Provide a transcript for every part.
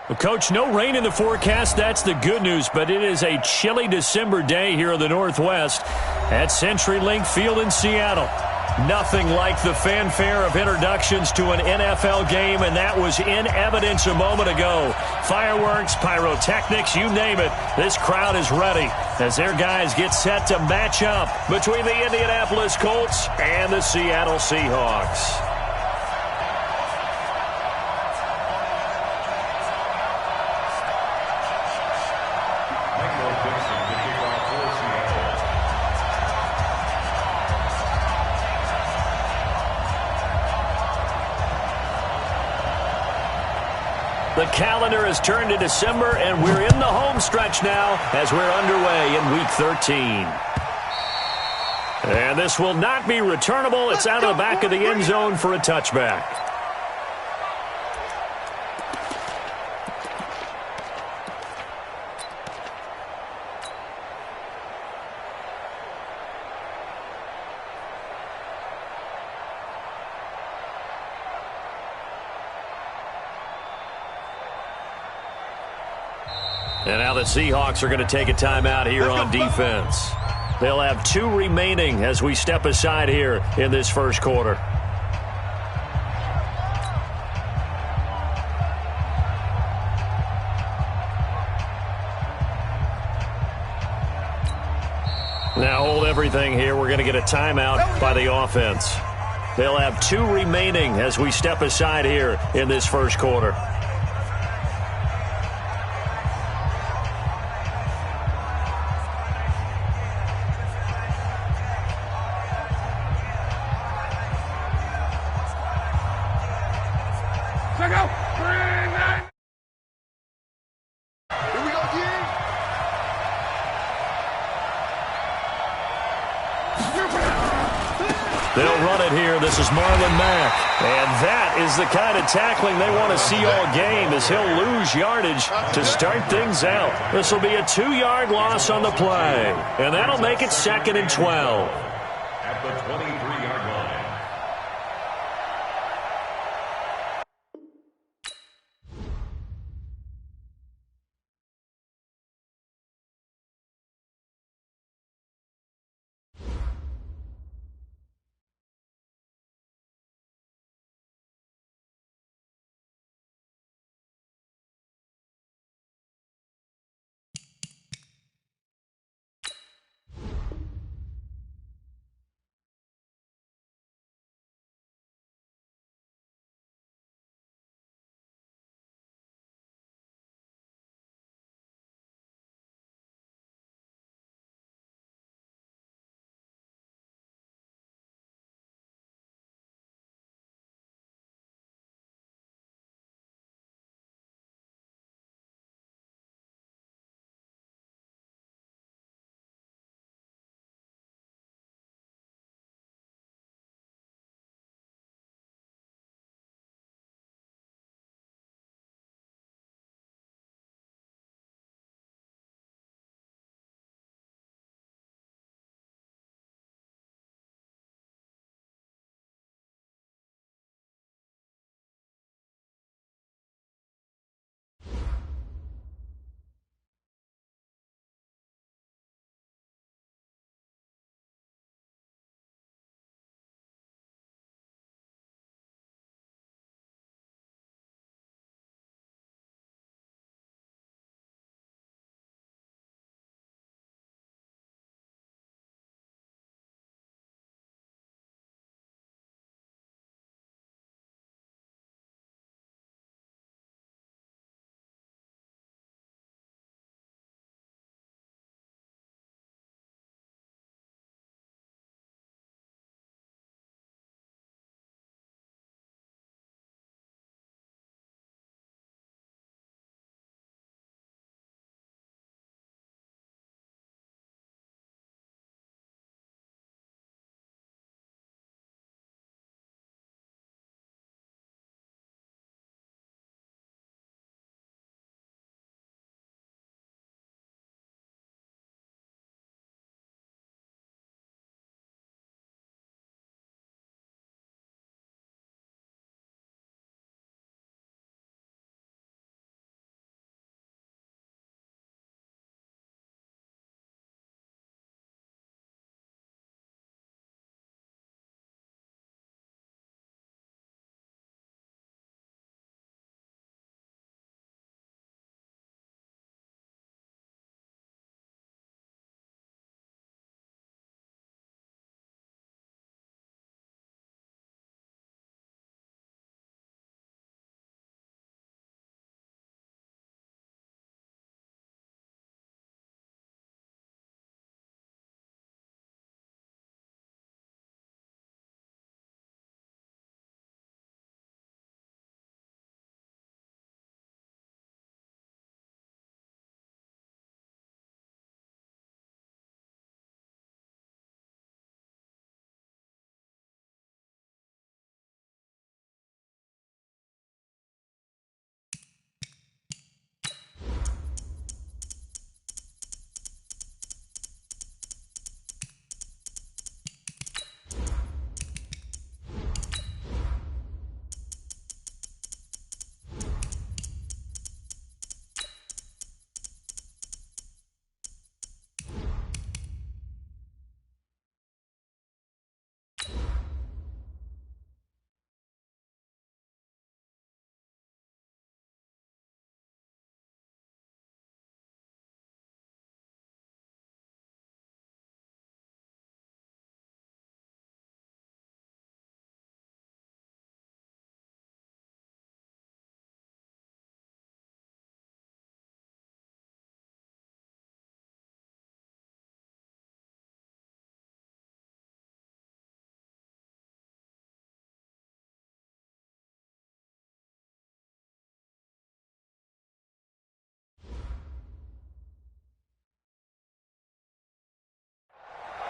Well, Coach, no rain in the forecast. That's the good news, but it is a chilly December day here in the Northwest at CenturyLink Field in Seattle. Nothing like the fanfare of introductions to an NFL game, and that was in evidence a moment ago. Fireworks, pyrotechnics, you name it. This crowd is ready as their guys get set to match up between the Indianapolis Colts and the Seattle Seahawks. The calendar has turned to December, and we're in the home stretch now as we're underway in Week 13. And this will not be returnable. It's out of the back of the end zone for a touchback. And now the Seahawks are going to take a timeout here on defense. They'll have 2 remaining as we step aside here in this first quarter. Now hold everything here. We're going to get a timeout by the offense. They'll have 2 remaining as we step aside here in this first quarter. They'll run it here. This is Marlon Mack. And that is the kind of tackling they want to see all game, as he'll lose yardage to start things out. This will be a 2-yard loss on the play. And that'll make it 2nd and 12. At the 23-yard line.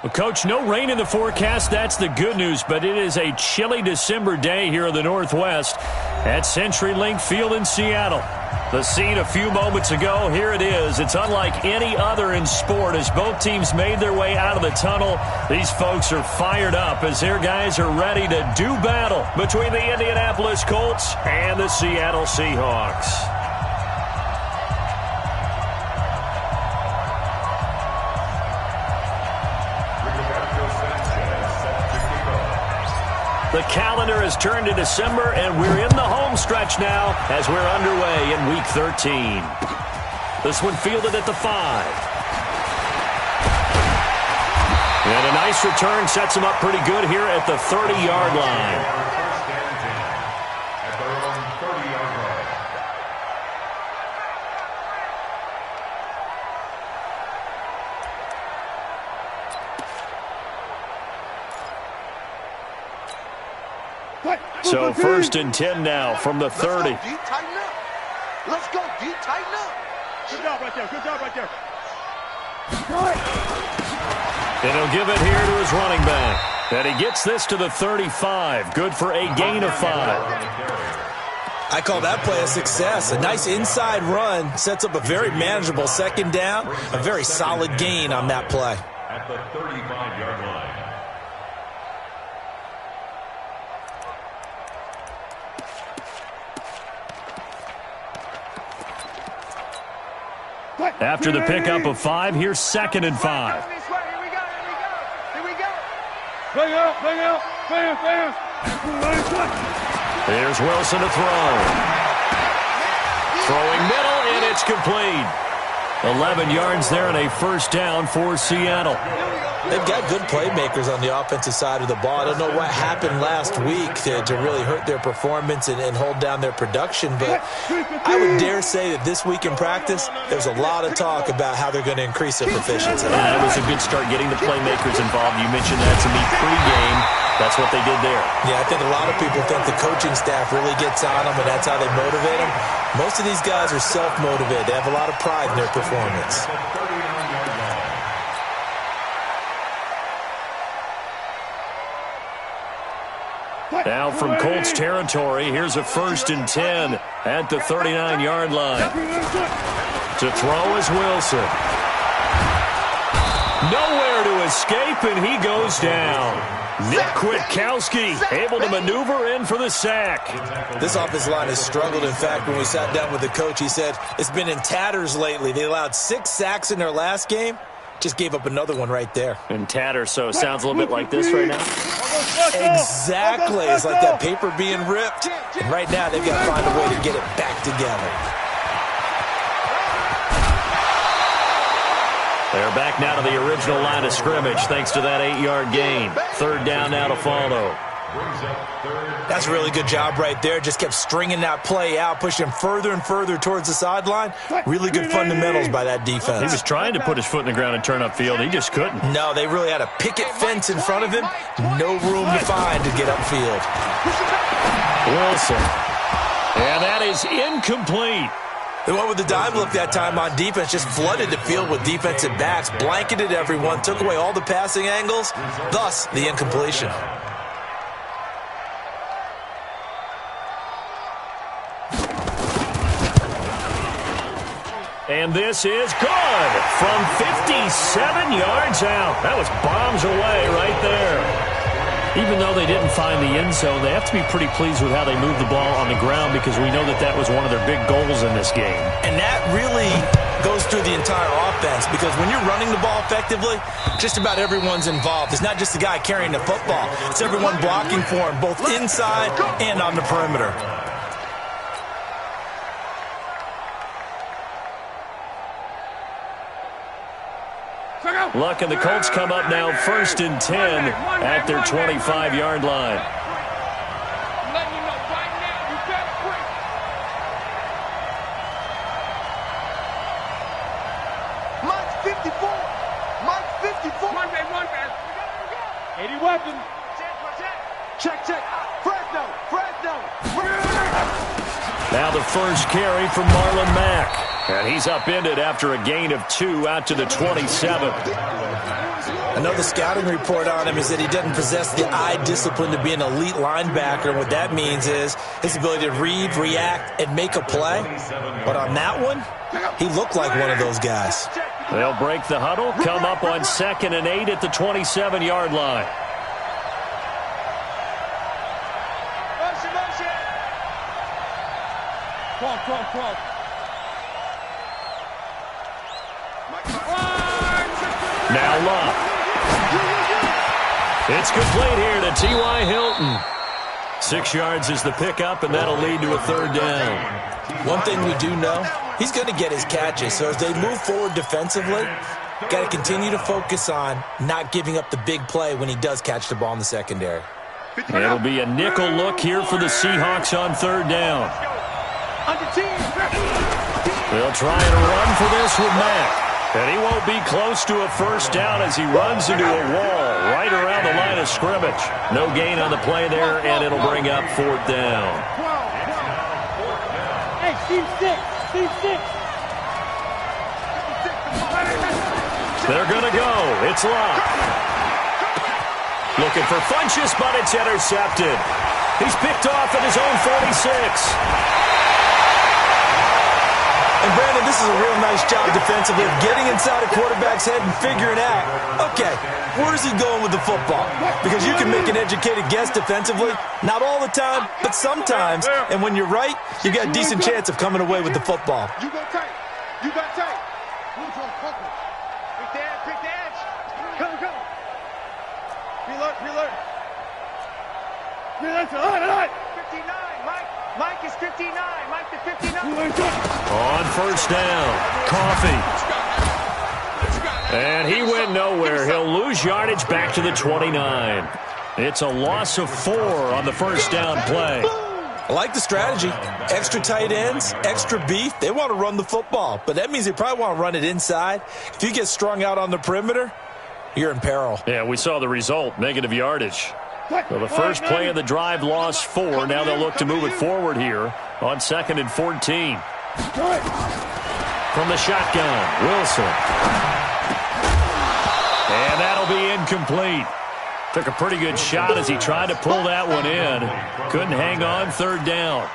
Well, Coach, no rain in the forecast. That's the good news, but it is a chilly December day here in the Northwest at CenturyLink Field in Seattle. The scene a few moments ago, here it is. It's unlike any other in sport as both teams made their way out of the tunnel. These folks are fired up as their guys are ready to do battle between the Indianapolis Colts and the Seattle Seahawks. The calendar has turned to December, and we're in the home stretch now as we're underway in Week 13. This one fielded at the 5. And a nice return sets him up pretty good here at the 30-yard line. So 1st and 10 now from the 30. Let's go, D. Tighten up. Let's go, D. Tighten up. Good job right there. Good job right there. And he'll give it here to his running back. And he gets this to the 35. Good for a gain of 5. I call that play a success. A nice inside run sets up a very manageable second down. A very solid gain on that play. At the 35-yard line. After the pickup of 5, here's 2nd and 5. Here we go. Bring out. Here's Wilson to throw. Throwing middle, and it's complete. 11 yards there and a 1st down for Seattle. They've got good playmakers on the offensive side of the ball. I don't know what happened last week to really hurt their performance and hold down their production, but I would dare say that this week in practice, there's a lot of talk about how they're going to increase their proficiency. That was a good start getting the playmakers involved. You mentioned that to me pregame. That's what they did there. Yeah, I think a lot of people think the coaching staff really gets on them, and that's how they motivate them. Most of these guys are self-motivated. They have a lot of pride in their performance. Now from Colts territory, here's a 1st and 10 at the 39-yard line. To throw is Wilson. Nowhere to escape, and he goes down. Nick Kwiatkowski able to maneuver in for the sack. This offensive line has struggled. In fact, when we sat down with the coach, he said it's been in tatters lately. They allowed 6 sacks in their last game. Just gave up another one right there. In tatters, so it sounds a little bit like this right now. Exactly. It's like that paper being ripped. And right now, they've got to find a way to get it back together. They're back now to the original line of scrimmage thanks to that 8-yard gain. 3rd down now to follow. That's a really good job right there. Just kept stringing that play out, pushing further and further towards the sideline. Really good fundamentals by that defense. He was trying to put his foot in the ground and turn upfield. He just couldn't. No, they really had a picket fence in front of him. No room to find to get upfield. Wilson. And that is incomplete. They went with the dime look that time on defense, just flooded the field with defensive backs, blanketed everyone, took away all the passing angles, thus the incompletion. And this is good from 57 yards out. That was bombs away right there. Even though they didn't find the end zone, they have to be pretty pleased with how they moved the ball on the ground because we know that that was one of their big goals in this game. And that really goes through the entire offense because when you're running the ball effectively, just about everyone's involved. It's not just the guy carrying the football. It's everyone blocking for him, both inside and on the perimeter. Luck and the Colts come up now 1st and 10 at their 25-yard line. Mike's 54. Mike's 54. One man. 80 weapons. Check. Fresno. Now the first carry from Marlon Mack. And he's upended after a gain of 2 out to the 27. I know the scouting report on him is that he doesn't possess the eye discipline to be an elite linebacker. And what that means is his ability to read, react, and make a play. But on that one, he looked like one of those guys. They'll break the huddle, come up on 2nd and 8 at the 27-yard line. Now Love. It's complete here to T.Y. Hilton. 6 yards is the pickup, and that'll lead to a 3rd down. One thing we do know, he's going to get his catches. So as they move forward defensively, got to continue to focus on not giving up the big play when he does catch the ball in the secondary. It'll be a nickel look here for the Seahawks on 3rd down. They'll try and run for this with Mack. And he won't be close to a 1st down as he runs into a wall right around the line of scrimmage. No gain on the play there, and it'll bring up 4th down. Hey, Steve 6. They're going to go. It's locked. Looking for Funchess, but it's intercepted. He's picked off at his own 46. And, Brandon, this is a real nice job defensively of getting inside a quarterback's head and figuring out, okay, where's he going with the football? Because you can make an educated guess defensively, not all the time, but sometimes. And when you're right, you got a decent chance of coming away with the football. You got tight. Pick the edge. Go. Reload. 59, Mike is 59. Mike to 59. On 1st down, Coffee. And he went nowhere. He'll lose yardage back to the 29. It's a loss of 4 on the 1st down play. I like the strategy. Extra tight ends, extra beef. They want to run the football, but that means they probably want to run it inside. If you get strung out on the perimeter, you're in peril. Yeah, we saw the result, negative yardage. So the first play of the drive lost 4. Now they'll look to move it forward here on 2nd and 14. From the shotgun, Wilson. And that'll be incomplete. Took a pretty good shot as he tried to pull that one in. Couldn't hang on, 3rd down.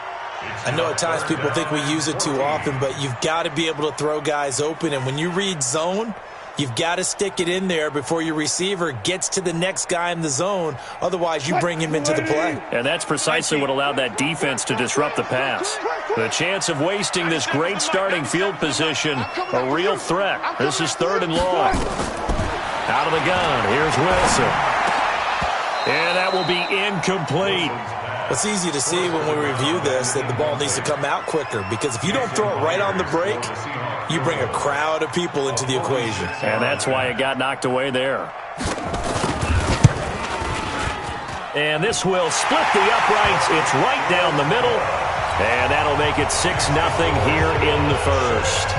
I know at times people think we use it too often, but you've got to be able to throw guys open. And when you read zone, you've got to stick it in there before your receiver gets to the next guy in the zone. Otherwise, you bring him into the play. And that's precisely what allowed that defense to disrupt the pass. The chance of wasting this great starting field position, a real threat. This is 3rd and long. Out of the gun, here's Wilson. And that will be incomplete. It's easy to see when we review this that the ball needs to come out quicker, because if you don't throw it right on the break, you bring a crowd of people into the equation. And that's why it got knocked away there. And this will split the uprights. It's right down the middle. And that'll make it 6-0 here in the 1st.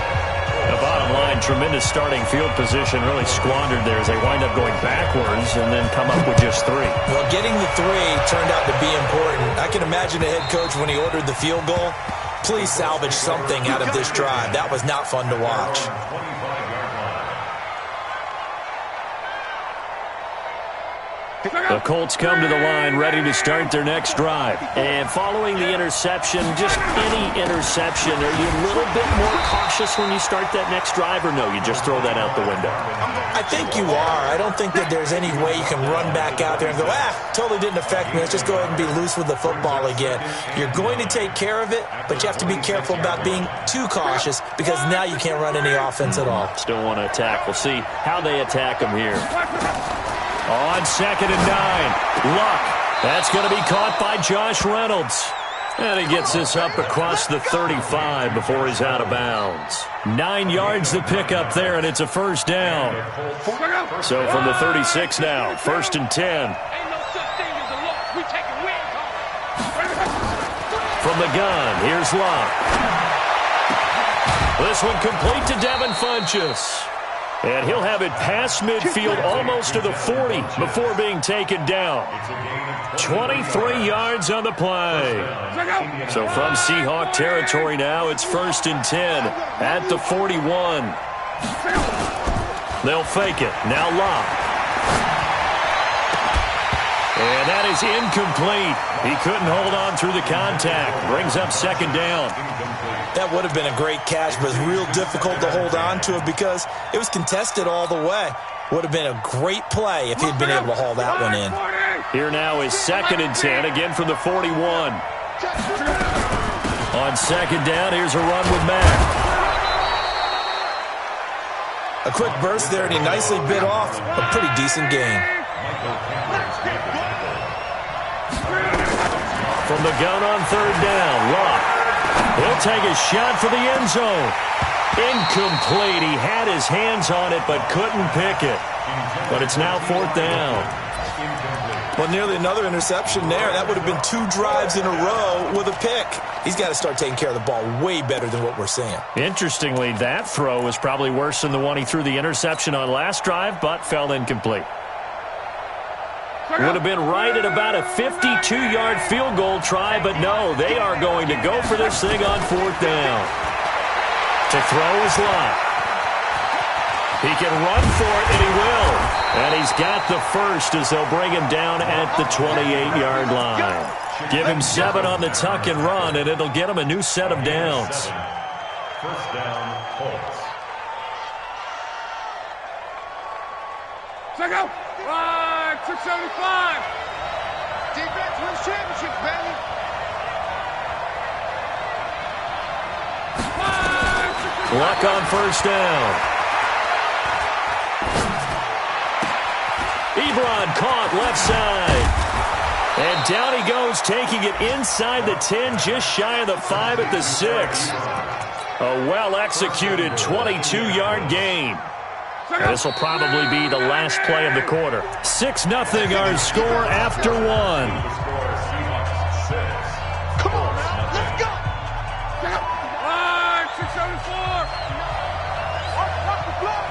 The bottom line, tremendous starting field position, really squandered there as they wind up going backwards and then come up with just 3. Well, getting the 3 turned out to be important. I can imagine the head coach when he ordered the field goal. Please salvage something out of this drive. That was not fun to watch. The Colts come to the line ready to start their next drive. And following the interception, just any interception, are you a little bit more cautious when you start that next drive, or no, you just throw that out the window? I think you are. I don't think that there's any way you can run back out there and go, totally didn't affect me. Let's just go ahead and be loose with the football again. You're going to take care of it, but you have to be careful about being too cautious, because now you can't run any offense at all. Still want to attack. We'll see how they attack them here. On 2nd and 9, Luck. That's going to be caught by Josh Reynolds. And he gets this up across the 35 before he's out of bounds. 9 yards to pick up there, and it's a 1st down. So from the 36 now, 1st and 10. From the gun, here's Luck. This one complete to Devin Funchess. And he'll have it past midfield almost to the 40 before being taken down. 23 yards on the play. So from Seahawk territory now, it's 1st and 10 at the 41. They'll fake it. Now Locke. And that is incomplete. He couldn't hold on through the contact. Brings up second down. That would have been a great catch, but it's real difficult to hold on to it because it was contested all the way. Would have been a great play if he'd been able to haul that one in. Here now is 2nd and 10, again from the 41. On second down, here's a run with Mack. A quick burst there, and he nicely bit off a pretty decent gain. From the gun on 3rd down, Locke. He'll take a shot for the end zone. Incomplete. He had his hands on it but couldn't pick it. But it's now 4th down. Well, nearly another interception there. That would have been 2 drives in a row with a pick. He's got to start taking care of the ball way better than what we're seeing. Interestingly, that throw was probably worse than the one he threw the interception on last drive, but fell incomplete. Would have been right at about a 52-yard field goal try, but no, they are going to go for this thing on 4th down. To throw is Locke. He can run for it, and he will. And he's got the first as they'll bring him down at the 28-yard line. Give him 7 on the tuck and run, and it'll get him a new set of downs. 1st down, Colts. Check out. 675. Defense wins championships, baby. Luck on 1st down. Ebron caught left side. And down he goes, taking it inside the 10, just shy of the 5 at the 6. A well-executed 22-yard gain. This will probably be the last play of the quarter. 6-0 our score after 1. Come on now, let's go. 674. Watch the blood.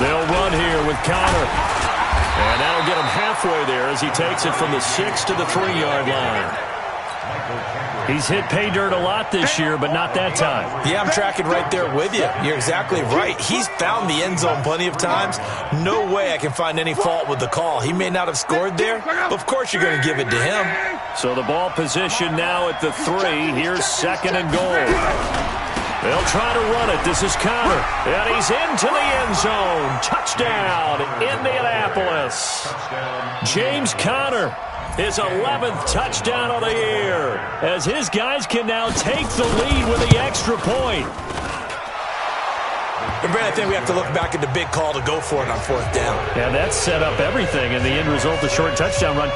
They'll run here with Connor. And that'll get him halfway there as he takes it from the 6 to the 3-yard line. He's hit pay dirt a lot this year, but not that time. Yeah, I'm tracking right there with you. You're exactly right. He's found the end zone plenty of times. No way I can find any fault with the call. He may not have scored there, but of course you're going to give it to him. So the ball position now at the 3. Here's 2nd and goal. They'll try to run it. This is Connor. And he's into the end zone. Touchdown, Indianapolis. James Conner. His 11th touchdown of the year, as his guys can now take the lead with the extra point. And Brad, I think we have to look back at the big call to go for it on 4th down. Yeah, that set up everything, and the end result, the short touchdown run.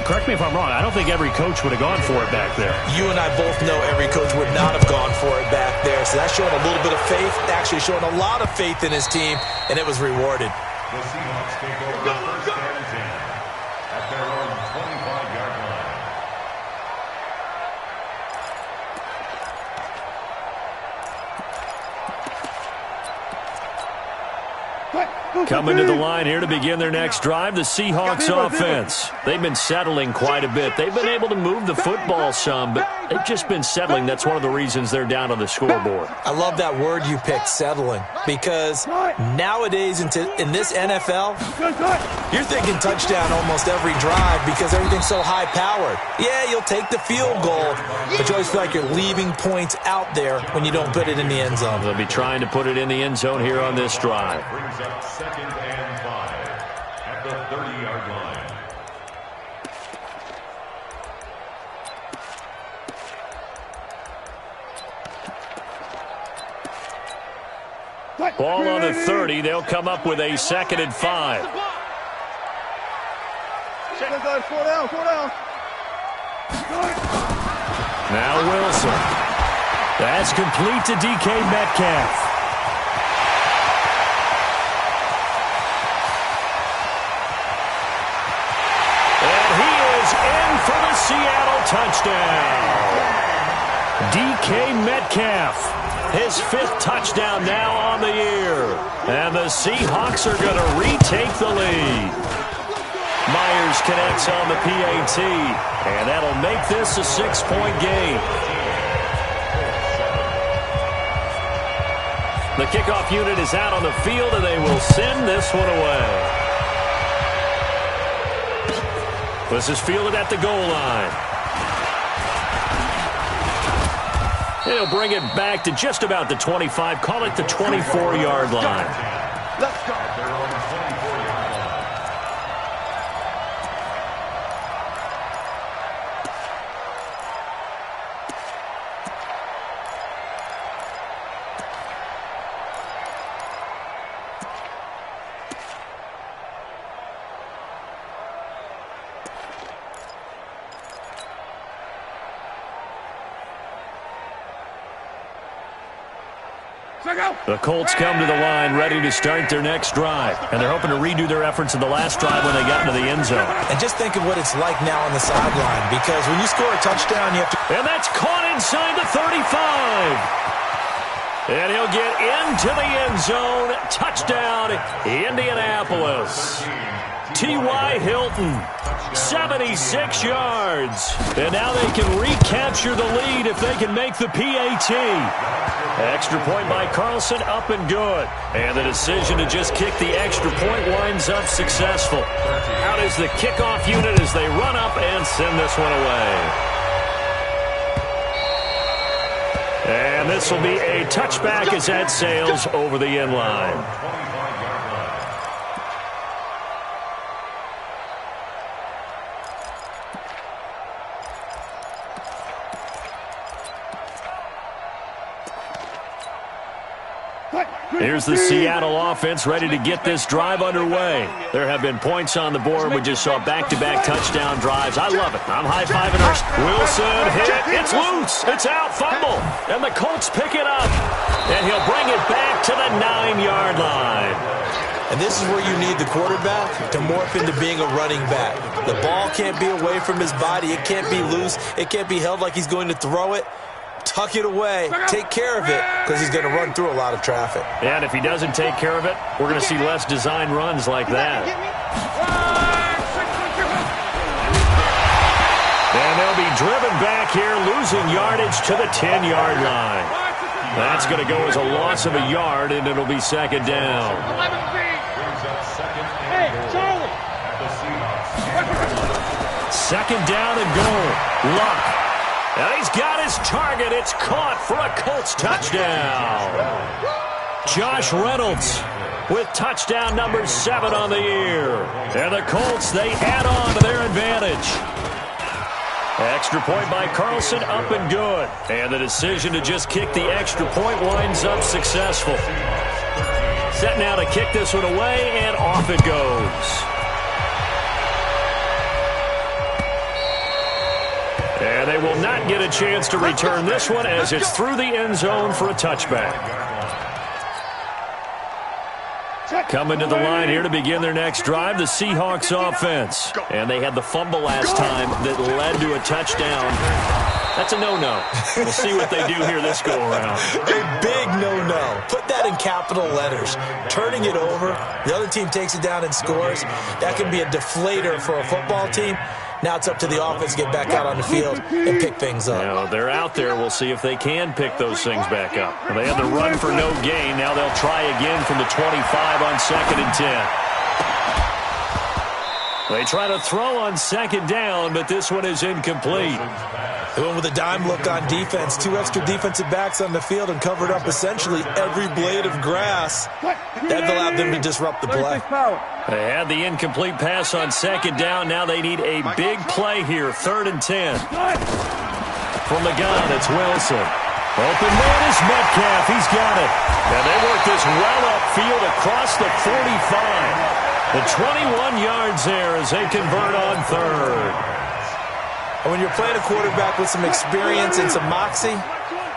Correct me if I'm wrong, I don't think every coach would have gone for it back there. You and I both know every coach would not have gone for it back there, so that's showing a little bit of faith, actually showing a lot of faith in his team, and it was rewarded. The Seahawks take over 1st and 10 at their own 25-yard line. Coming to the line here to begin their next drive, the Seahawks offense. They've been settling quite a bit. They've been able to move the football some, but they've just been settling. That's one of the reasons they're down on the scoreboard. I love that word you picked, settling, because nowadays in this NFL, you're thinking touchdown almost every drive because everything's so high-powered. Yeah, you'll take the field goal, but you always feel like you're leaving points out there when you don't put it in the end zone. They'll be trying to put it in the end zone here on this drive. Brings up 2nd and 5 at the 30-yard line. Ball on the 30. They'll come up with a 2nd and 5. Now Wilson. That's complete to DK Metcalf. And he is in for the Seattle touchdown. DK Metcalf. His 5th touchdown now on the year. And the Seahawks are going to retake the lead. Myers connects on the PAT. And that'll make this a 6-point game. The kickoff unit is out on the field, and they will send this one away. This is fielded at the goal line. He'll bring it back to just about the 25. Call it the 24-yard line. Let's go. They're on the 24-yard line. The Colts come to the line ready to start their next drive, and they're hoping to redo their efforts in the last drive when they got into the end zone. And just think of what it's like now on the sideline, because when you score a touchdown, you have to... And that's caught inside the 35. And he'll get into the end zone. Touchdown, Indianapolis. T.Y. Hilton, 76 yards. And now they can recapture the lead if they can make the PAT. Extra point by Carlson, up and good. And the decision to just kick the extra point winds up successful. Out is the kickoff unit as they run up and send this one away. And this will be a touchback as that sails over the end line. Here's the Seattle offense ready to get this drive underway. There have been points on the board. We just saw back-to-back touchdown drives. I love it. I'm high-fiving our... Wilson hit. It's loose. It's out. Fumble. And the Colts pick it up. And he'll bring it back to the 9-yard line. And this is where you need the quarterback to morph into being a running back. The ball can't be away from his body. It can't be loose. It can't be held like he's going to throw it. Tuck it away, take care of it, because he's going to run through a lot of traffic. And if he doesn't take care of it, we're going to see less design runs like that. And they'll be driven back here, losing yardage to the 10-yard line. That's going to go as a loss of a yard, and it'll be second down. Second down and goal. Luck. And he's got his target. It's caught for a Colts touchdown. Josh Reynolds with touchdown number 7 on the year. And the Colts, they add on to their advantage. Extra point by Carlson, up and good. And the decision to just kick the extra point winds up successful. Set now to kick this one away, and off it goes. And they will not get a chance to return this one as it's through the end zone for a touchback. Coming to the line here to begin their next drive, the Seahawks offense. And they had the fumble last time that led to a touchdown. That's a no-no. We'll see what they do here this go-around. A big no-no. Put that in capital letters. Turning it over, the other team takes it down and scores. That can be a deflator for a football team. Now it's up to the offense to get back out on the field and pick things up. Now, they're out there. We'll see if they can pick those things back up. Well, they had the run for no gain. Now they'll try again from the 25 on 2nd and 10. They try to throw on second down, but this one is incomplete. They went with a dime look on defense. 2 extra defensive backs on the field and covered up essentially every blade of grass. That allowed them to disrupt the play. They had the incomplete pass on second down. Now they need a big play here, 3rd and 10. From the gun, it's Wilson. Open man is Metcalf. He's got it. And they work this well upfield across the 45. The 21 yards there as they convert on 3rd. And when you're playing a quarterback with some experience and some moxie,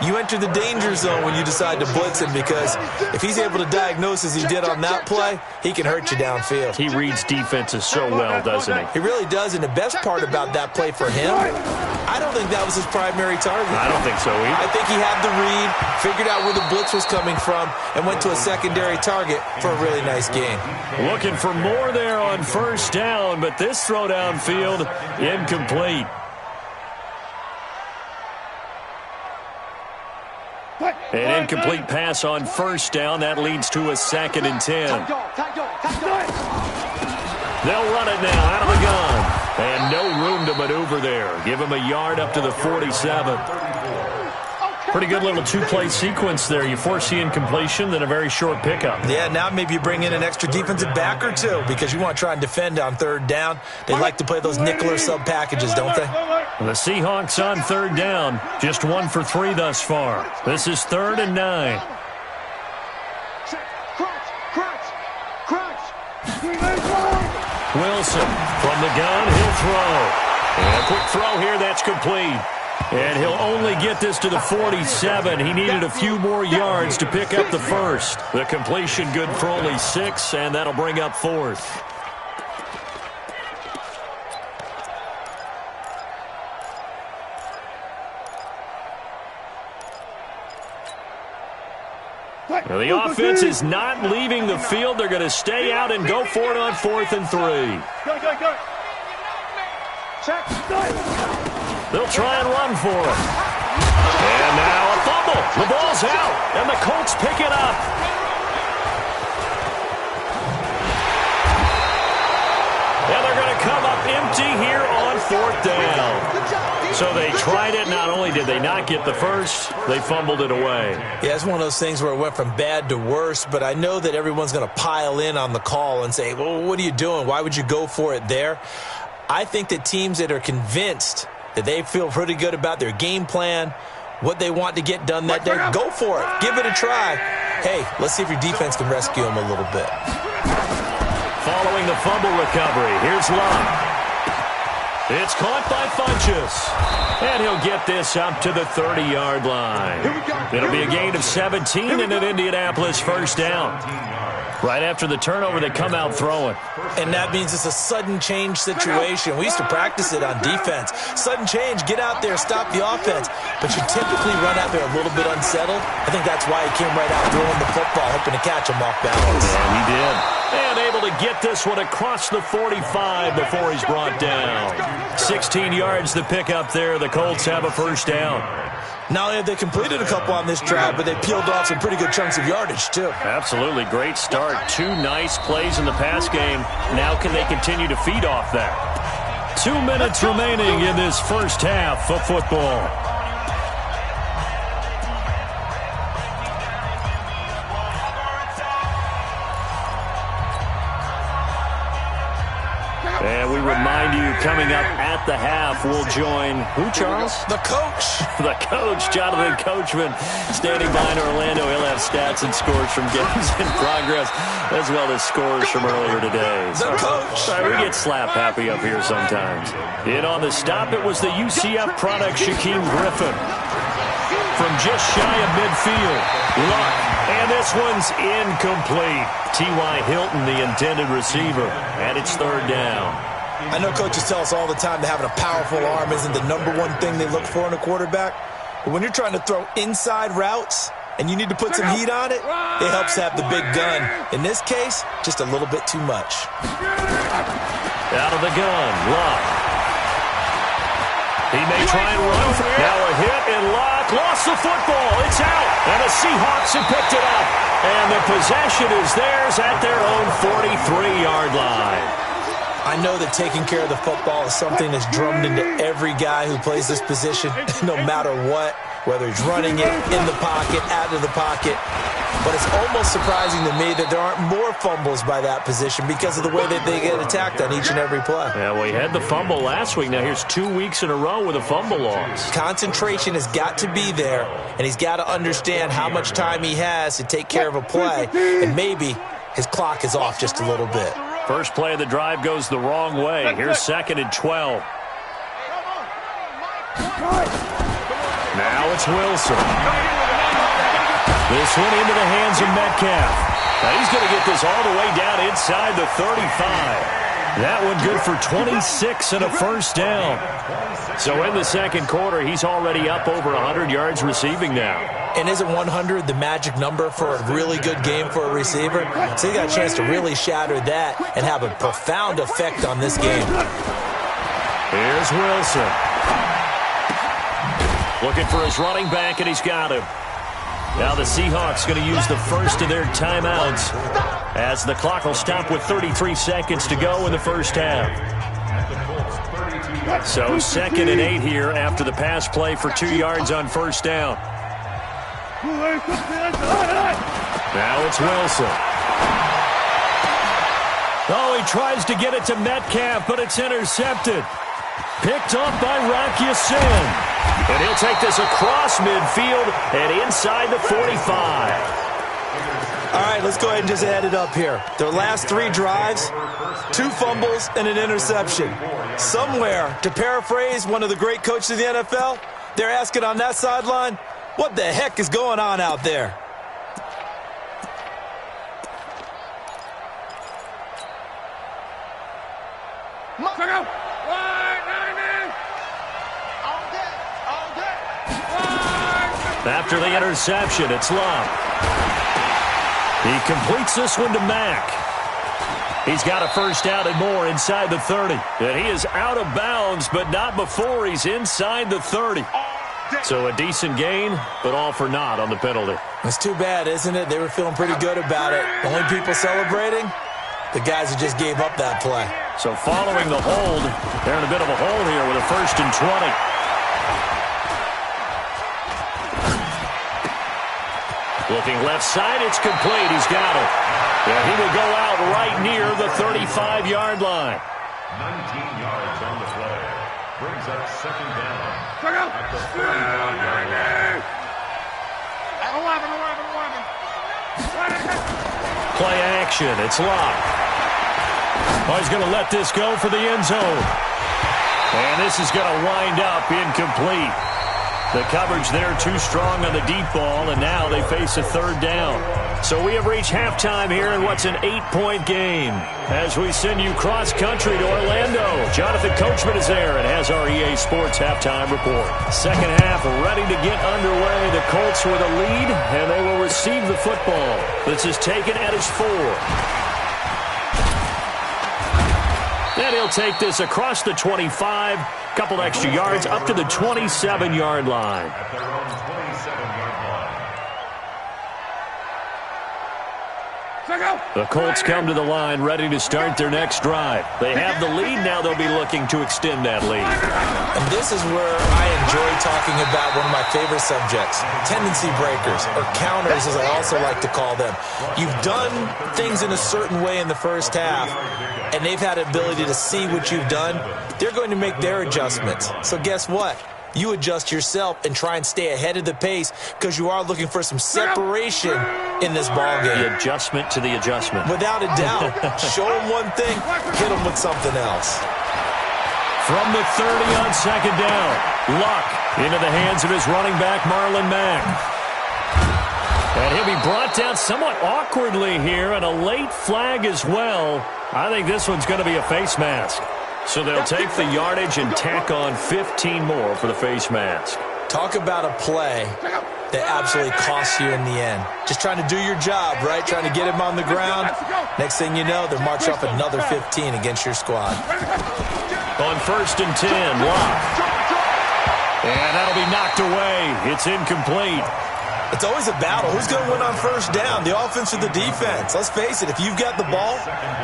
you enter the danger zone when you decide to blitz him, because if he's able to diagnose as he did on that play, he can hurt you downfield. He reads defenses so well, doesn't he? He really does, and the best part about that play for him, I don't think that was his primary target. I don't think so either. I think he had the read, figured out where the blitz was coming from, and went to a secondary target for a really nice gain. Looking for more there on 1st down, but this throw downfield, incomplete. An incomplete pass on first down. That leads to a 2nd and 10. They'll run it now out of the gun. And no room to maneuver there. Give him a yard up to the 47. Pretty good little two-play sequence there. You force the incompletion, then a very short pickup. Yeah, now maybe you bring in an extra defensive back or two because you want to try and defend on 3rd down. They like to play those nickel or sub packages, don't they? The Seahawks on 3rd down. Just 1 for 3 thus far. This is 3rd and 9. Wilson from the gun. He'll throw. And a quick throw here. That's complete. And he'll only get this to the 47. He needed a few more yards to pick up the first. The completion good for only 6, and that'll bring up 4th. Now the offense is not leaving the field. They're going to stay out and go for it on 4th and 3. Go. Check. They'll try and run for it. And now a fumble. The ball's out, and the Colts pick it up. And they're going to come up empty here on 4th down. So they tried it. Not only did they not get the first, they fumbled it away. Yeah, it's one of those things where it went from bad to worse, but I know that everyone's going to pile in on the call and say, well, what are you doing? Why would you go for it there? I think that teams that are convinced that they feel pretty good about their game plan, what they want to get done that day, go for it. Give it a try. Hey, let's see if your defense can rescue them a little bit. Following the fumble recovery, here's Love. It's caught by Funchess. And he'll get this up to the 30-yard line. It'll be a gain of 17 and an Indianapolis 1st down. Right after the turnover, they come out throwing. And that means it's a sudden change situation. We used to practice it on defense. Sudden change, get out there, stop the offense. But you typically run out there a little bit unsettled. I think that's why he came right out throwing the football, hoping to catch him off balance. Yeah, he did. And able to get this one across the 45 before he's brought down. 16 yards to pick up there. The Colts have a 1st down. Not only have they completed a couple on this drive, but they peeled off some pretty good chunks of yardage, too. Absolutely. Great start. 2 nice plays in the pass game. Now can they continue to feed off that? 2 minutes remaining in this first half of football. And we remind you, coming up at the half, we'll join who, Charles? The coach. The coach, Jonathan Coachman, standing by in Orlando. He'll have stats and scores from games in progress, as well as scores from earlier today. The coach. We get slap happy up here sometimes. In on the stop, it was the UCF product, Shaquem Griffin. From just shy of midfield, Luck. And this one's incomplete. T.Y. Hilton, the intended receiver, and it's 3rd down. I know coaches tell us all the time that having a powerful arm isn't the #1 thing they look for in a quarterback. But when you're trying to throw inside routes and you need to put some heat on it, it helps have the big gun. In this case, just a little bit too much. Out of the gun, Luck. He may try and run. Now a hit, and Luck lost the football. It's out, and the Seahawks have picked it up. And the possession is theirs at their own 43-yard line. I know that taking care of the football is something that's drummed into every guy who plays this position, no matter what, whether he's running it, in the pocket, out of the pocket. But it's almost surprising to me that there aren't more fumbles by that position because of the way that they get attacked on each and every play. Yeah, well, he had the fumble last week. Now here's 2 weeks in a row with a fumble loss. Concentration has got to be there, and he's got to understand how much time he has to take care of a play, and maybe his clock is off just a little bit. First play of the drive goes the wrong way. Here's 2nd and 12. Now it's Wilson. This one into the hands of Metcalf. Now he's going to get this all the way down inside the 35. That one good for 26 and a 1st down. So in the 2nd quarter, he's already up over 100 yards receiving now. And isn't 100 the magic number for a really good game for a receiver? So he got a chance to really shatter that and have a profound effect on this game. Here's Wilson. Looking for his running back, and he's got him. Now the Seahawks going to use the first of their timeouts as the clock will stop with 33 seconds to go in the first half. So 2nd and 8 here after the pass play for 2 yards on first down. Now it's Wilson. Oh, he tries to get it to Metcalf, but it's intercepted. Picked up by Rock Ya-Sin. And he'll take this across midfield and inside the 45. All right, let's go ahead and just add it up here. Their last 3 drives, 2 fumbles and an interception. Somewhere, to paraphrase one of the great coaches of the NFL, they're asking on that sideline, what the heck is going on out there? After the interception, it's Love. He completes this one to Mack. He's got a first down and more inside the 30. And he is out of bounds, but not before he's inside the 30. So a decent gain, but all for naught on the penalty. It's too bad, isn't it? They were feeling pretty good about it. The only people celebrating, the guys who just gave up that play. So following the hold, they're in a bit of a hole here with a 1st and 20. Looking left side, it's complete. He's got it. And he will go out right near the 35-yard line. 19 yards on the play. Brings up 2nd down. At the 35-yard line. Play action. It's locked. Oh, he's going to let this go for the end zone. And this is going to wind up incomplete. The coverage there too strong on the deep ball, and now they face a 3rd down. So we have reached halftime here in what's an 8-point game. As we send you cross-country to Orlando, Jonathan Coachman is there and has our EA Sports halftime report. Second half ready to get underway. The Colts with a lead, and they will receive the football. This is taken at his 4. And he'll take this across the 25. Couple extra yards up to the 27-yard line. At their own 27-yard line. The Colts come to the line ready to start their next drive. They have the lead. Now they'll be looking to extend that lead. And this is where I enjoy talking about one of my favorite subjects, tendency breakers, or counters as I also like to call them. You've done things in a certain way in the first half, and they've had the ability to see what you've done. They're going to make their adjustments. So guess what? You adjust yourself and try and stay ahead of the pace because you are looking for some separation in this ball game. The adjustment to the adjustment. Without a doubt. Show them one thing, hit them with something else. From the 30 on 2nd down, Luck into the hands of his running back, Marlon Mack. And he'll be brought down somewhat awkwardly here, and a late flag as well. I think this one's going to be a face mask. So they'll take the yardage and tack on 15 more for the face mask. Talk about a play that absolutely costs you in the end. Just trying to do your job, right? Trying to get him on the ground. Next thing you know, they'll march off another 15 against your squad. On 1st and 10, Locke. And that'll be knocked away. It's incomplete. It's always a battle. Who's going to win on first down, the offense or the defense? Let's face it, if you've got the ball,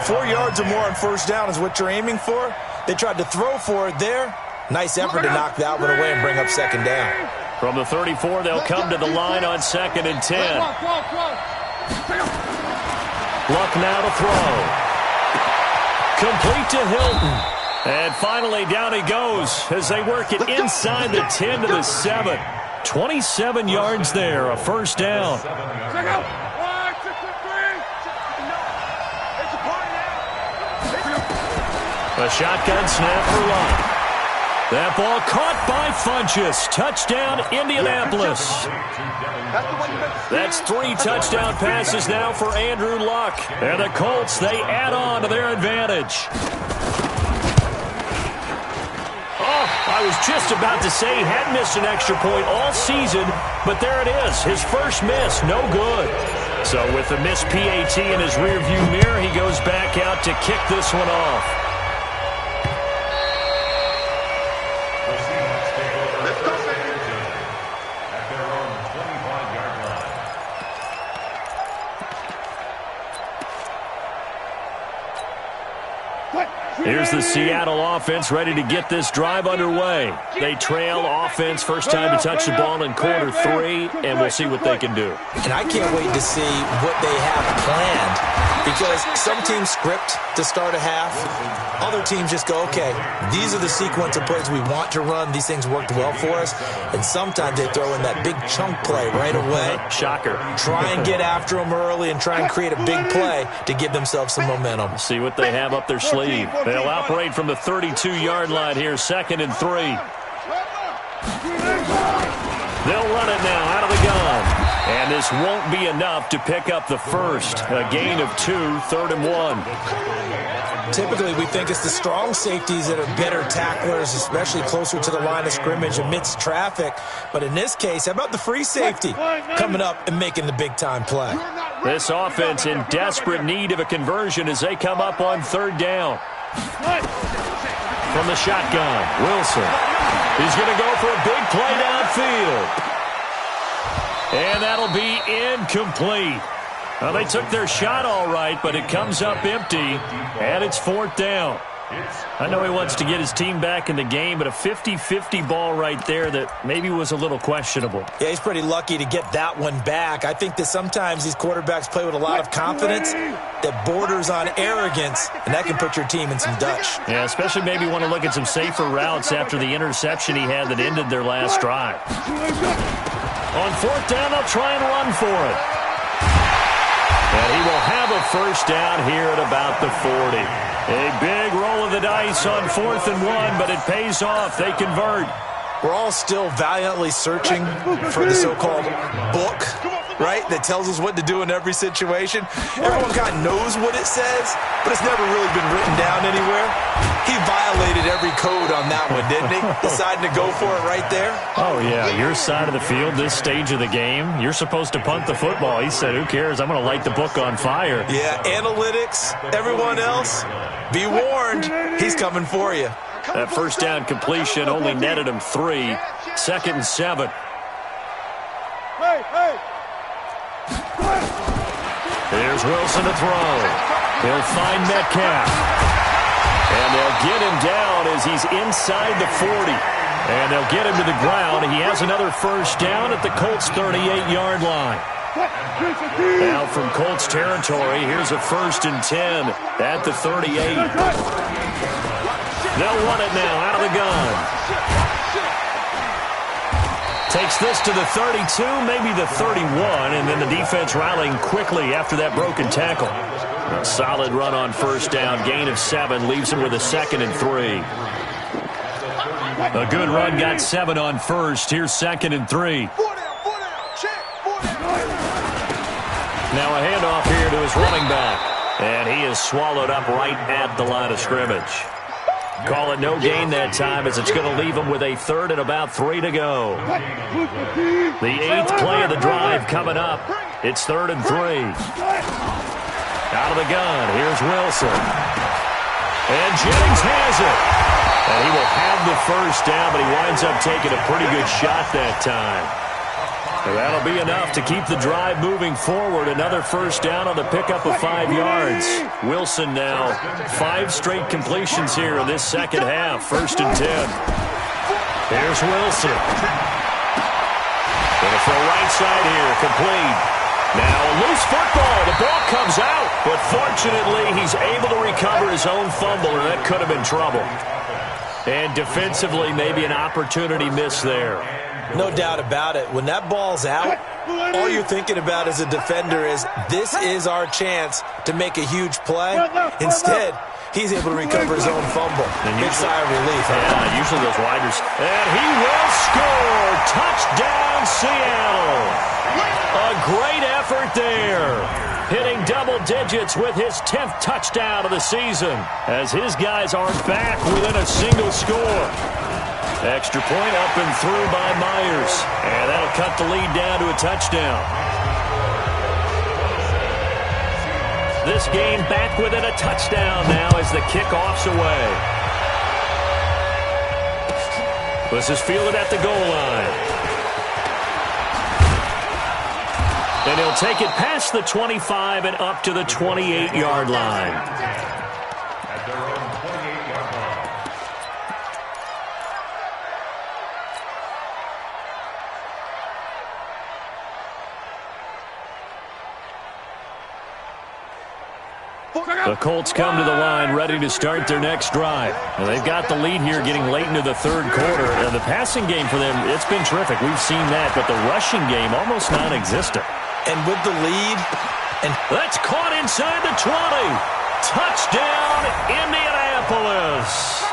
4 yards or more on first down is what you're aiming for. They tried to throw for it there. Nice effort to knock that one away and bring up 2nd down. From the 34, they'll come to the line on 2nd and 10. Luck now to throw. Complete to Hilton. And finally, down he goes as they work it inside the 10 to the 7. 27 yards there, a first down. A shotgun snap for Luck. That ball caught by Funchess. Touchdown, Indianapolis. That's 3 touchdown passes now for Andrew Luck. And the Colts, they add on to their advantage. I was just about to say he hadn't missed an extra point all season, but there it is. His first miss, no good. So with the missed PAT in his rearview mirror, he goes back out to kick this one off. Here's the Seattle offense ready to get this drive underway. They trail offense first time to touch the ball in quarter 3, and we'll see what they can do. And I can't wait to see what they have planned, because some teams script to start a half. Other teams just go, okay, these are the sequence of plays we want to run. These things worked well for us. And sometimes they throw in that big chunk play right away. Shocker. Try and get after them early and try and create a big play to give themselves some momentum. See what they have up their sleeve. They'll operate from the 32-yard line here, 2nd and 3. They'll run it now out of the gun. And this won't be enough to pick up the first. A gain of 2, 3rd and 1. Typically, we think it's the strong safeties that are better tacklers, especially closer to the line of scrimmage amidst traffic. But in this case, how about the free safety coming up and making the big-time play? This offense in desperate need of a conversion as they come up on 3rd down. From the shotgun, Wilson. He's going to go for a big play downfield. And that'll be incomplete. Well, they took their shot all right, but it comes up empty, and it's 4th down. I know he wants to get his team back in the game, but a 50-50 ball right there that maybe was a little questionable. Yeah, he's pretty lucky to get that one back. I think that sometimes these quarterbacks play with a lot of confidence that borders on arrogance, and that can put your team in some dutch. Yeah, especially maybe want to look at some safer routes after the interception he had that ended their last drive. On 4th down, they'll try and run for it. And he will have a first down here at about the 40. A big roll of the dice on 4th and 1, but it pays off. They convert. We're all still valiantly searching for the so-called book, right, that tells us what to do in every situation. Everyone kind of knows what it says, but it's never really been written down anywhere. He violated every code on that one, didn't he? Deciding to go for it right there. Oh, yeah, your side of the field, this stage of the game, you're supposed to punt the football. He said, who cares? I'm going to light the book on fire. Yeah, analytics, everyone else, be warned, he's coming for you. That first down completion only netted him 3. 2nd and 7. Here's Wilson to throw. He'll find Metcalf. And they'll get him down as he's inside the 40. And they'll get him to the ground. He has another first down at the Colts' 38-yard line. Now from Colts territory, here's a 1st and 10 at the 38. They'll run it now out of the gun. Takes this to the 32, maybe the 31, and then the defense rallying quickly after that broken tackle. A solid run on first down, gain of 7, leaves him with a 2nd and 3. A good run, got 7 on first. Here's 2nd and 3. Now a handoff here to his running back, and he is swallowed up right at the line of scrimmage. Call it no gain that time as it's going to leave him with a 3rd and about 3 to go. The 8th play of the drive coming up. It's 3rd and 3. Out of the gun, here's Wilson. And Jennings has it. And he will have the first down, but he winds up taking a pretty good shot that time. And that'll be enough to keep the drive moving forward. Another first down on the pickup of 5 yards. Wilson now 5 straight completions here in this second half. 1st and 10. Here's Wilson. Going to throw right side here. Complete. Now a loose football. The ball comes out. But fortunately, he's able to recover his own fumble, and that could have been trouble. And defensively, maybe an opportunity miss there. No doubt about it. When that ball's out, all you're thinking about as a defender is, this is our chance to make a huge play. Instead, he's able to recover his own fumble. Big sigh of relief. Yeah, usually those widers. And he will score. Touchdown, Seattle. A great effort there. Hitting double digits with his 10th touchdown of the season as his guys are back within a single score. Extra point up and through by Myers. And that'll cut the lead down to a touchdown. This game back within a touchdown now as the kickoff's away. This is fielded at the goal line. And he'll take it past the 25 and up to the 28-yard line. The Colts come to the line ready to start their next drive. And they've got the lead here getting late into the third quarter. And the passing game for them, it's been terrific. We've seen that, but the rushing game almost non-existent. And with the lead, and that's caught inside the 20. Touchdown, Indianapolis.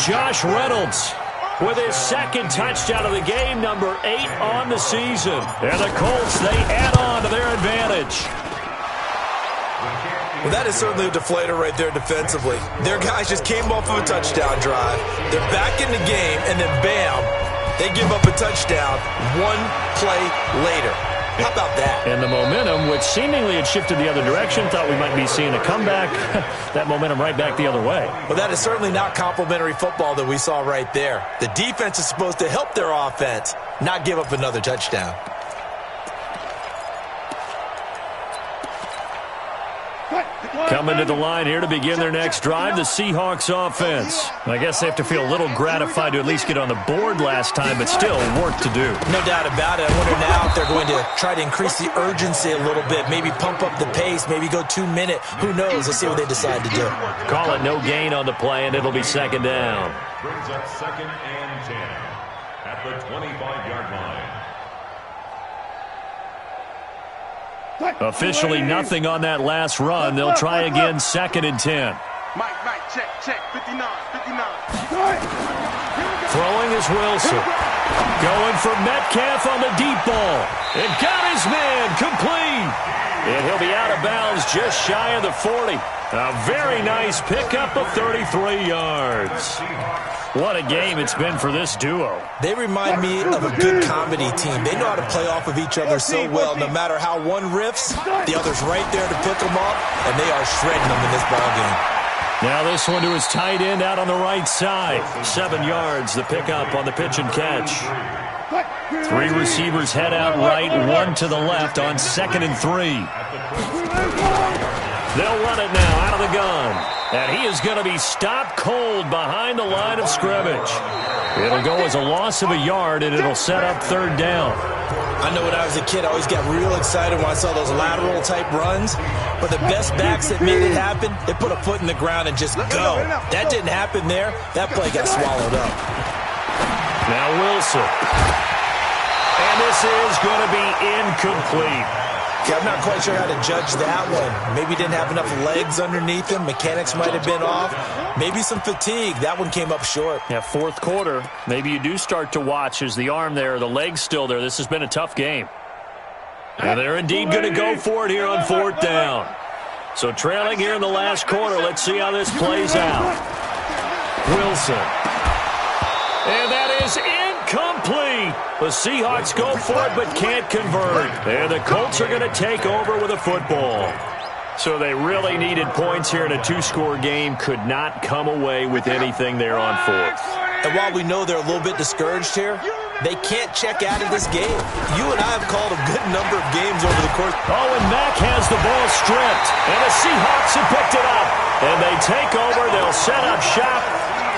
Josh Reynolds with his second touchdown of the game, number 8 on the season. And the Colts, they add on to their advantage. Well, that is certainly a deflator right there defensively. Their guys just came off of a touchdown drive. They're back in the game, and then bam, they give up a touchdown one play later. How about that? And the momentum, which seemingly had shifted the other direction, thought we might be seeing a comeback. That momentum right back the other way. Well, that is certainly not complimentary football that we saw right there. The defense is supposed to help their offense, not give up another touchdown. Coming to the line here to begin their next drive, the Seahawks offense. I guess they have to feel a little gratified to at least get on the board last time, but still work to do. No doubt about it. I wonder now if they're going to try to increase the urgency a little bit, maybe pump up the pace, maybe go 2 minute. Who knows? Let's see what they decide to do. Call it no gain on the play, and it'll be second down. Brings up 2nd and 10 at the 25-yard line. Officially nothing on that last run. They'll try again, 2nd and 10. Mike, check, 59. Throwing is Wilson. Going for Metcalf on the deep ball. And got his man complete. And he'll be out of bounds just shy of the 40. A very nice pickup of 33 yards. What a game it's been for this duo. They remind me of a good comedy team. They know how to play off of each other so well. No matter how one riffs, the other's right there to pick them up, and they are shredding them in this ballgame. Now this one to his tight end out on the right side. 7 yards, the pickup on the pitch and catch. 3 receivers head out right, 1 to the left on 2nd and 3. They'll run it now out of the gun. And he is going to be stopped cold behind the line of scrimmage. It'll go as a loss of a yard, and it'll set up 3rd down. I know when I was a kid, I always got real excited when I saw those lateral-type runs. But the best backs that made it happen, they put a foot in the ground and just go. That didn't happen there. That play got swallowed up. Now Wilson. And this is going to be incomplete. Yeah, I'm not quite sure how to judge that one. Maybe didn't have enough legs underneath him. Mechanics might have been off. Maybe some fatigue. That one came up short. Yeah, 4th quarter. Maybe you do start to watch as the arm there, the leg's still there. This has been a tough game. And they're indeed going to go for it here on 4th down. So trailing here in the last quarter. Let's see how this plays out. Wilson. And that is incomplete. The Seahawks go for it but can't convert. And the Colts are going to take over with a football. So they really needed points here in a 2-score game. Could not come away with anything there on 4th. And while we know they're a little bit discouraged here, they can't check out of this game. You and I have called a good number of games over the course. Oh, and Mack has the ball stripped. And the Seahawks have picked it up. And they take over. They'll set up shop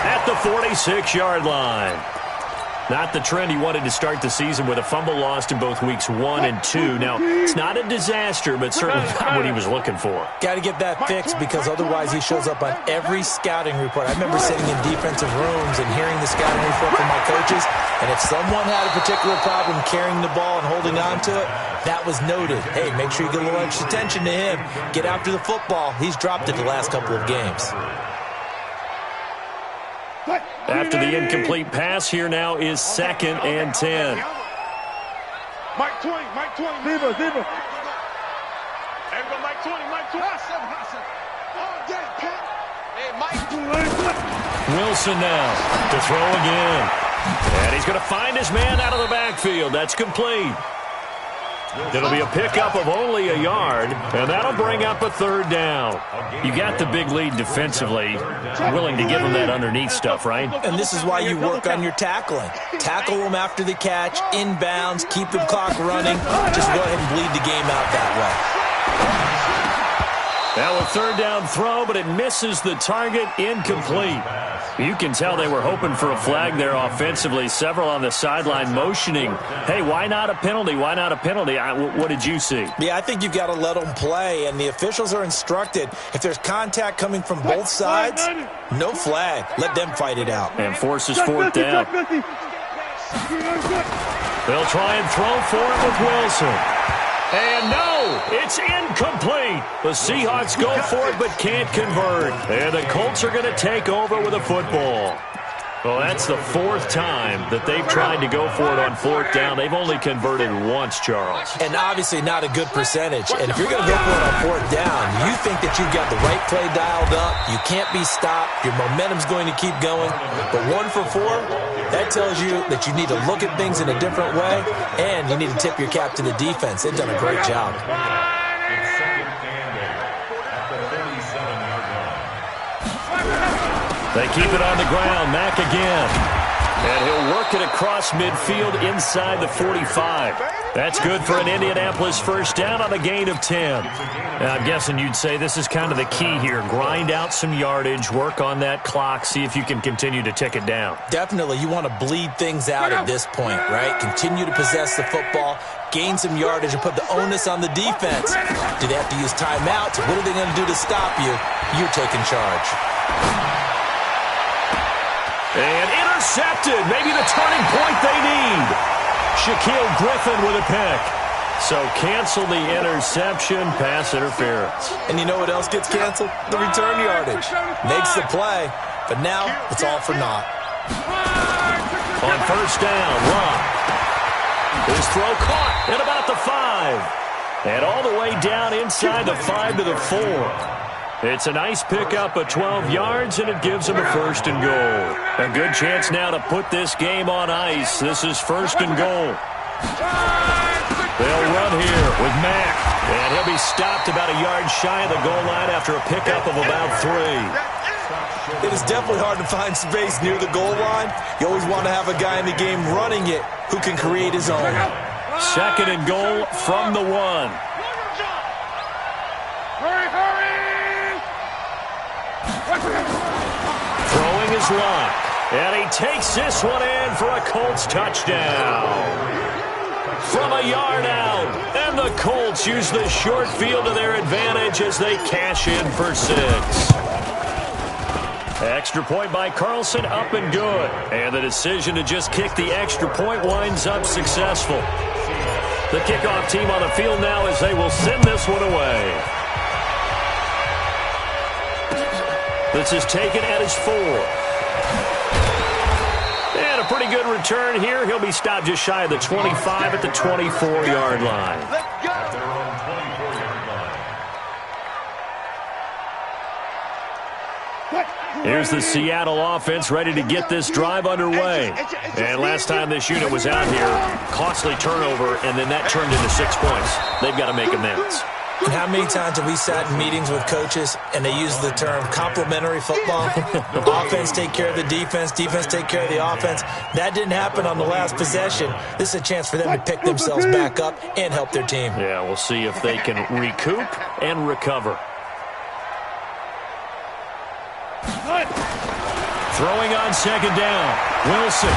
at the 46-yard line. Not the trend he wanted to start the season with a fumble lost in both weeks 1 and 2. Now, it's not a disaster, but certainly not what he was looking for. Got to get that fixed because otherwise he shows up on every scouting report. I remember sitting in defensive rooms and hearing the scouting report from my coaches, and if someone had a particular problem carrying the ball and holding on to it, that was noted. Hey, make sure you get a little extra attention to him. Get after the football. He's dropped it the last couple of games. After the incomplete pass, here now is 2nd and 10. Mike 20, Viva. There we go, Mike 20. Wilson now to throw again. And he's going to find his man out of the backfield. That's complete. It'll be a pickup of only a yard, and that'll bring up a 3rd down. You got the big lead defensively, willing to give them that underneath stuff, right? And this is why you work on your tackling. Tackle them after the catch, inbounds, keep the clock running. Just go ahead and bleed the game out that way. Now a third down throw, but it misses the target, incomplete. You can tell they were hoping for a flag there offensively. Several on the sideline motioning, hey, why not a penalty? Why not a penalty? What did you see? Yeah, I think you've got to let them play, and the officials are instructed, if there's contact coming from both sides, no flag. Let them fight it out. And forces fourth down. They'll try and throw for it with Wilson. And no, it's incomplete. The Seahawks go for it but can't convert. And the Colts are going to take over with a football. Well, that's the fourth time that they've tried to go for it on fourth down. They've only converted once, Charles. And obviously not a good percentage. And if you're going to go for it on fourth down, you think that you've got the right play dialed up. You can't be stopped. Your momentum's going to keep going. But 1 for 4, that tells you that you need to look at things in a different way, and you need to tip your cap to the defense. They've done a great job. They keep it on the ground. Mack again. And he'll work it across midfield inside the 45. That's good for an Indianapolis first down on a gain of 10. Now, I'm guessing you'd say this is kind of the key here. Grind out some yardage, work on that clock, see if you can continue to tick it down. Definitely. You want to bleed things out at this point, right? Continue to possess the football, gain some yardage, and put the onus on the defense. Do they have to use timeouts? What are they going to do to stop you? You're taking charge. And intercepted. Maybe the turning point they need. Shaquille Griffin with a pick. So cancel the interception, pass interference. And you know what else gets canceled? The return yardage. Makes the play, but now it's all for naught. On first down, Locke. His throw caught at about the 5. And all the way down inside the 5 to the 4. It's a nice pickup of 12 yards, and it gives them a first and goal. A good chance now to put this game on ice. This is first and goal. They'll run here with Mack, and he'll be stopped about a yard shy of the goal line after a pickup of about 3. It is definitely hard to find space near the goal line. You always want to have a guy in the game running it who can create his own. Second and goal from the 1. Throwing his Locke, and he takes this one in for a Colts touchdown. From a yard out, and the Colts use the short field to their advantage as they cash in for 6. Extra point by Carlson, up and good. And the decision to just kick the extra point winds up successful. The kickoff team on the field now as they will send this one away. This is taken at his 4. And a pretty good return here. He'll be stopped just shy of the 25 at the 24-yard line. Here's the Seattle offense ready to get this drive underway. And last time this unit was out here, costly turnover, and then that turned into 6 points. They've got to make amends. And how many times have we sat in meetings with coaches and they use the term complementary football? Offense take care of the defense, defense take care of the offense. That didn't happen on the last possession. This is a chance for them to pick themselves back up and help their team. Yeah, we'll see if they can recoup and recover. Throwing on second down, Wilson.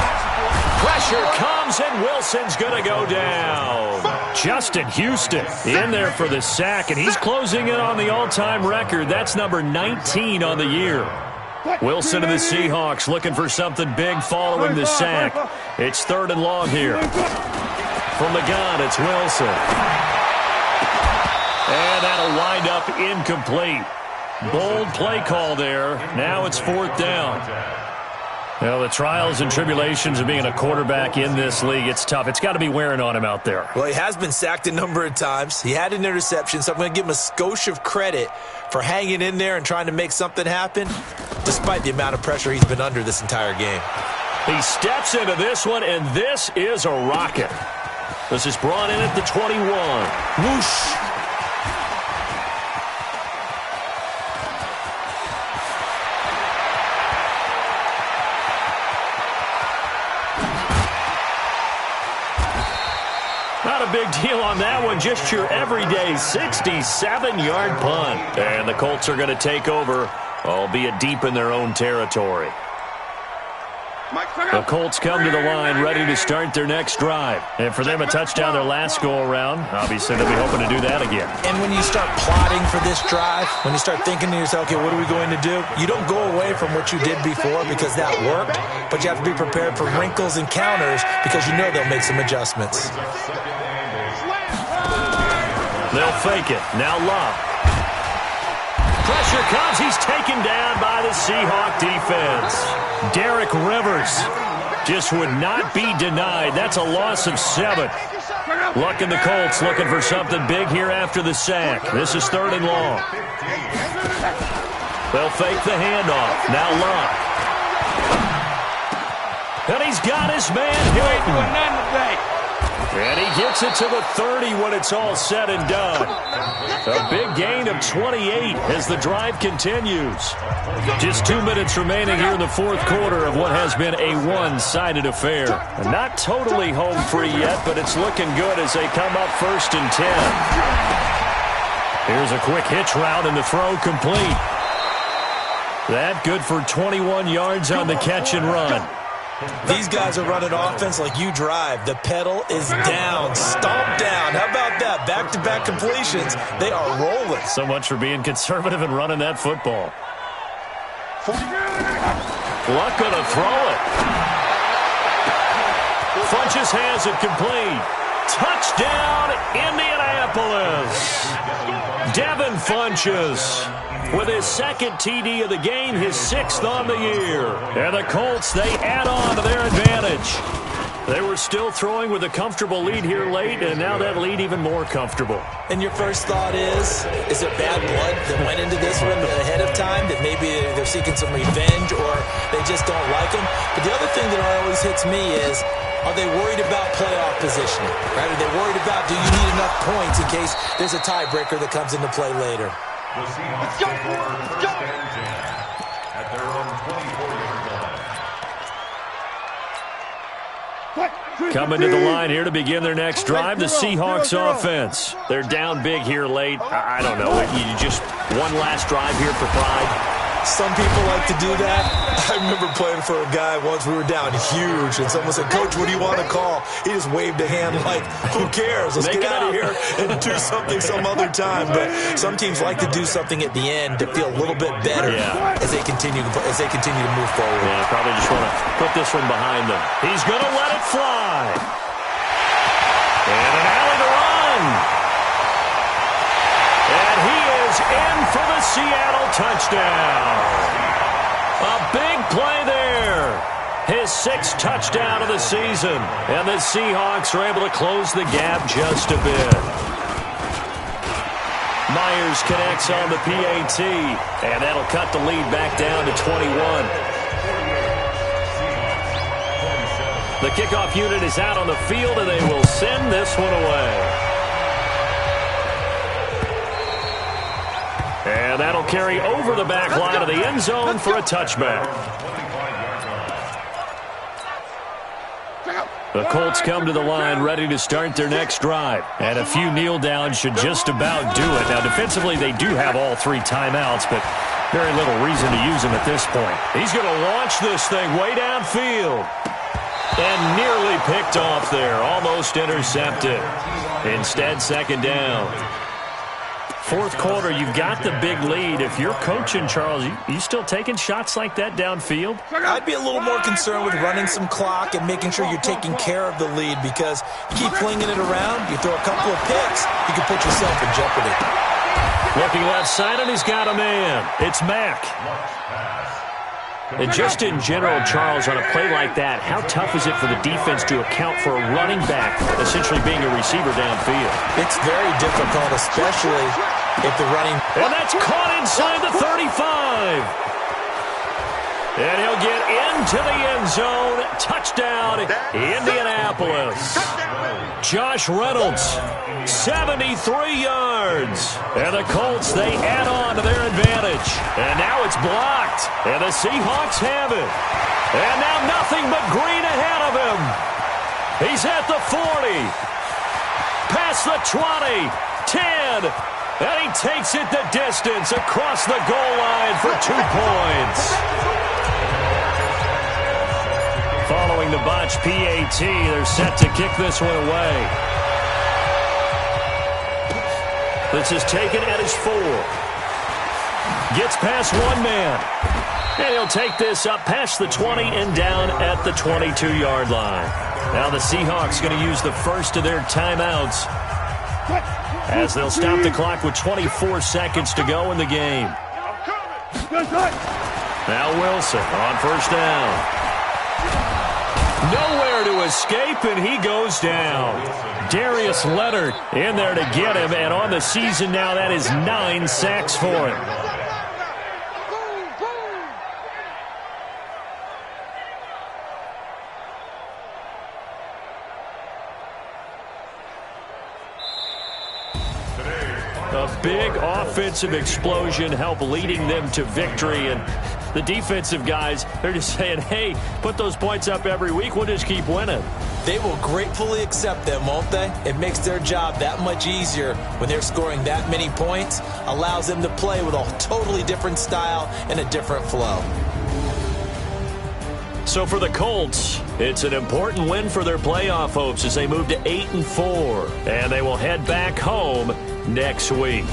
Pressure comes, and Wilson's going to go down. Justin Houston in there for the sack, and he's closing in on the all-time record. That's number 19 on the year. Wilson and the Seahawks looking for something big following the sack. It's third and long here. From the gun, it's Wilson. And that'll wind up incomplete. Bold play call there. Now it's fourth down. Well, the trials and tribulations of being a quarterback in this league, it's tough. It's got to be wearing on him out there. Well, he has been sacked a number of times. He had an interception, so I'm going to give him a skosh of credit for hanging in there and trying to make something happen, despite the amount of pressure he's been under this entire game. He steps into this one, and this is a rocket. This is brought in at the 21. Whoosh. Not not a big deal on that one. Just your everyday 67-yard punt. And the Colts are going to take over, albeit deep in their own territory. The Colts come to the line ready to start their next drive. And for them, a touchdown their last go-around. Obviously, they'll be hoping to do that again. And when you start plotting for this drive, when you start thinking to yourself, okay, what are we going to do? You don't go away from what you did before because that worked, but you have to be prepared for wrinkles and counters because you know they'll make some adjustments. They'll fake it. Now Love. Pressure comes. He's taken down by the Seahawk defense. Derek Rivers just would not be denied. That's a loss of 7. Luck in the Colts looking for something big here after the sack. This is 3rd and long. They'll fake the handoff. Now Luck. And he's got his man hit. And he gets it to the 30 when it's all said and done. A big gain of 28 as the drive continues. Just 2 minutes remaining here in the 4th quarter of what has been a one-sided affair. Not totally home free yet, but it's looking good as they come up 1st and 10. Here's a quick hitch route and the throw complete. That good for 21 yards on the catch and run. These guys are running offense like you drive. The pedal is down, stomp down. How about that? Back-to-back completions. They are rolling. So much for being conservative and running that football. Luck gonna throw it. Funches has it complete. Touchdown, Indianapolis. Devin Funches with his 2nd TD of the game, his 6th on the year. And the Colts, they add on to their advantage. They were still throwing with a comfortable lead here late, and now that lead even more comfortable. And your first thought is there bad blood that went into this one ahead of time, that maybe they're seeking some revenge or they just don't like him? But the other thing that always hits me is, are they worried about playoff positioning? Right? Are they worried about, do you need enough points in case there's a tiebreaker that comes into play later? The Seahawks take over 1st and 10 at their own 24-yard line. Coming to the line here to begin their next drive, the Seahawks offense. They're down big here late. I don't know. You just one last drive here for pride. Some people like to do that. I remember playing for a guy once. We were down huge, and someone said, "Coach, what do you want to call?" He just waved a hand like, "Who cares? Let's get out of here and do something some other time." But some teams like to do something at the end to feel a little bit better as they continue to move forward. Yeah, probably just want to put this one behind them. He's going to let it fly. And an alley to run. And he is in for the Seattle touchdown. A big play there. His 6th touchdown of the season. And the Seahawks are able to close the gap just a bit. Myers connects on the PAT. And that'll cut the lead back down to 21. The kickoff unit is out on the field, and they will send this one away. And that'll carry over the back line of the end zone for a touchback. The Colts come to the line ready to start their next drive. And a few kneel downs should just about do it. Now, defensively, they do have all 3 timeouts, but very little reason to use them at this point. He's going to launch this thing way downfield. And nearly picked off there. Almost intercepted. Instead, 2nd down. 4th quarter, you've got the big lead. If you're coaching, Charles, you still taking shots like that downfield? I'd be a little more concerned with running some clock and making sure you're taking care of the lead, because you keep flinging it around, you throw a couple of picks, you can put yourself in jeopardy. Looking left side, and he's got a man. It's Mack. And just in general, Charles, on a play like that, how tough is it for the defense to account for a running back essentially being a receiver downfield? It's very difficult, especially if the running... And that's caught inside the 35. And he'll get into the end zone. Touchdown, Indianapolis. Josh Reynolds, 73 yards. And the Colts, they add on to their advantage. And now it's blocked. And the Seahawks have it. And now nothing but green ahead of him. He's at the 40. past the 20, 10, and he takes it the distance across the goal line for 2 points. Following the botch PAT, they're set to kick this one away. This is taken at his 4. Gets past one man. And he'll take this up past the 20 and down at the 22-yard line. Now the Seahawks going to use the first of their timeouts as they'll stop the clock with 24 seconds to go in the game. Now Wilson on first down. Nowhere to escape, and he goes down. Darius Leonard in there to get him, and on the season now, that is 9 sacks for him. A big offensive explosion helped leading them to victory, and the defensive guys, they're just saying, hey, put those points up every week, we'll just keep winning. They will gratefully accept them, won't they? It makes their job that much easier when they're scoring that many points, allows them to play with a totally different style and a different flow. So for the Colts, it's an important win for their playoff hopes as they move to 8-4, and they will head back home next week.